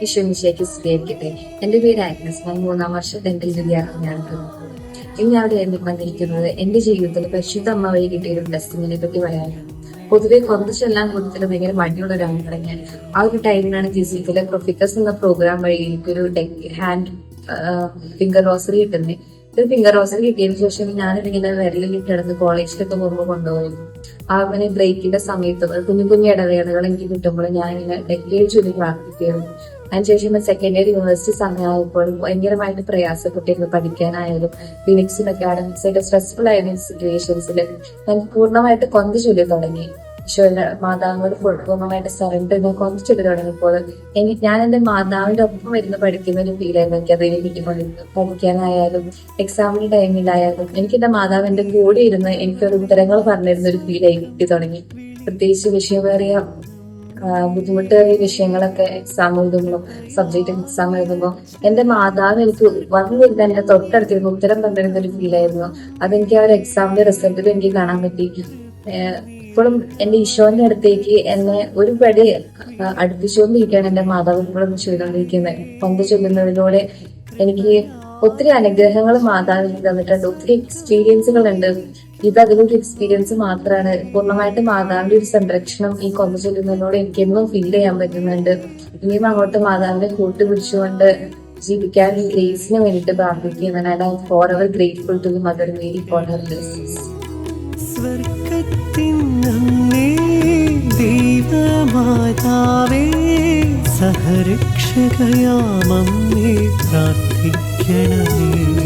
ഈശോമിശിഹായ്ക്ക് സ്തുതിയായിരിക്കട്ടെ. എൻ്റെ പേര് ആഗ്നസ്. ഞാൻ 3-ാം വർഷ ഡെന്റൽ വിദ്യാർത്ഥിനിയാണ്. ഇന്ന് ഞാൻ ഇവിടെ വന്നിരിക്കുന്നത് എൻ്റെ ജീവിതത്തിൽ പരിശുദ്ധ അമ്മ വഴി കിട്ടിയ ഒരു ബ്ലെസ്സിങ്ങിനെ പറ്റി പറയാനാണ്. പൊതുവെ കുറച്ചെല്ലാം കൂടുതൽ ഭയങ്കര മടിയുള്ള ഒരാളാണ് ഞാൻ. ആ ഒരു ടൈമിലാണ് ജിസിയിലെ പ്രൊഫിക്കസ് എന്ന പ്രോഗ്രാം വഴി എനിക്കൊരു ഹാൻഡ് ഫിംഗർ റോസറി കിട്ടുന്നത്. ഒരു ഫിംഗർ റോസറി കിട്ടിയതിനു ശേഷം ഞാനിങ്ങനെ വിരലിൽ കിടന്ന് കോളേജിലൊക്കെ പോകുമ്പോൾ കൊണ്ടുപോയിരുന്നു. അങ്ങനെ ബ്രേക്കിന്റെ സമയത്ത് കുഞ്ഞു കുഞ്ഞു ഇടവേളകൾ എനിക്ക് കിട്ടുമ്പോൾ ഞാനിങ്ങനെ ഡെക്കേഡ് ചൊല്ലി പ്രാർത്ഥിക്കുകയായിരുന്നു. അതിനുശേഷം സെക്കൻഡ് ഇയർ യൂണിവേഴ്സിറ്റി സമയമായപ്പോൾ ഭയങ്കരമായിട്ട് പ്രയാസപ്പെട്ടിരുന്നു. പഠിക്കാനായാലും ഫിനിക്സിൽ അക്കാഡമിക്സ് ആയിട്ട് സ്ട്രെസ്ഫുൾ ആയ സിറ്റുവേഷൻസിൽ ഞാൻ പൂർണ്ണമായിട്ട് കൊന്ത ചൊല്ലി തുടങ്ങി. ഈശോയുടെ മാതാവിനോട് പൂർണ്ണമായിട്ട് സറണ്ടർ കൊന്ത ചൊല്ലി തുടങ്ങിയപ്പോൾ ഞാൻ എന്റെ മാതാവിന്റെ ഒപ്പം വരുന്ന പഠിക്കുന്ന ഒരു ഫീലായിരുന്നു എനിക്ക് അതിനെ കിട്ടിക്കൊണ്ടിരുന്നു. പഠിക്കാനായാലും എക്സാമിന്റെ ടൈമിലായാലും എനിക്ക് എന്റെ മാതാവ് എന്റെ കൂടെ ഇരുന്ന് എനിക്കൊരു ഉത്തരങ്ങൾ പറഞ്ഞിരുന്ന ഒരു ഫീലായി കിട്ടി തുടങ്ങി. പ്രത്യേകിച്ച് വിഷയമേറിയ ബുദ്ധിമുട്ടേറിയ വിഷയങ്ങളൊക്കെ എക്സാം എഴുതുമ്പോൾ സബ്ജക്ട് എക്സാം എഴുതുമ്പോൾ എന്റെ മാതാവ് എനിക്ക് വന്നിരുന്ന എന്റെ തൊട്ടടുത്തിരുന്ന ഉത്തരം പറഞ്ഞിരുന്ന ഒരു ഫീലായിരുന്നു. അതെനിക്ക് ആ ഒരു എക്സാമിന്റെ റിസൾട്ടിൽ എനിക്ക് കാണാൻ പറ്റി. ഇപ്പോഴും എന്റെ ഈശോന്റെ അടുത്തേക്ക് എന്നെ ഒരു പടി അടുപ്പിച്ചുകൊണ്ടിരിക്കുകയാണ് എന്റെ മാതാവ് ഇപ്പോഴും ചെയ്തുകൊണ്ടിരിക്കുന്നത്. പന്ത് ചൊല്ലുന്നതിലൂടെ എനിക്ക് ഒത്തിരി അനുഗ്രഹങ്ങൾ മാതാവിൽ തന്നിട്ടുണ്ട്. ഒത്തിരി എക്സ്പീരിയൻസുകൾ ഉണ്ട്. ഇത് അതിലൊരു എക്സ്പീരിയൻസ് മാത്രമാണ്. പൂർണ്ണമായിട്ട് മാതാവിന്റെ ഒരു സംരക്ഷണം ഈ കൊന്ത ചൊല്ലുന്നതിനോട് എനിക്ക് എന്നും ഫീൽ ചെയ്യാൻ പറ്റുന്നുണ്ട്. ഇനിയും അങ്ങോട്ട് മാതാവിനെ കൂട്ടുപിടിച്ചുകൊണ്ട് ജീവിക്കാൻ ഗ്രേസിന് വേണ്ടിയിട്ട് പ്രാർത്ഥിക്കുന്നതാണ്. I am forever grateful to the Mother Mary for her blessings. ദൈവമാതാവേ സഹരക്ഷകയാമമ്മേ പ്രാർത്ഥിക്കണമേ.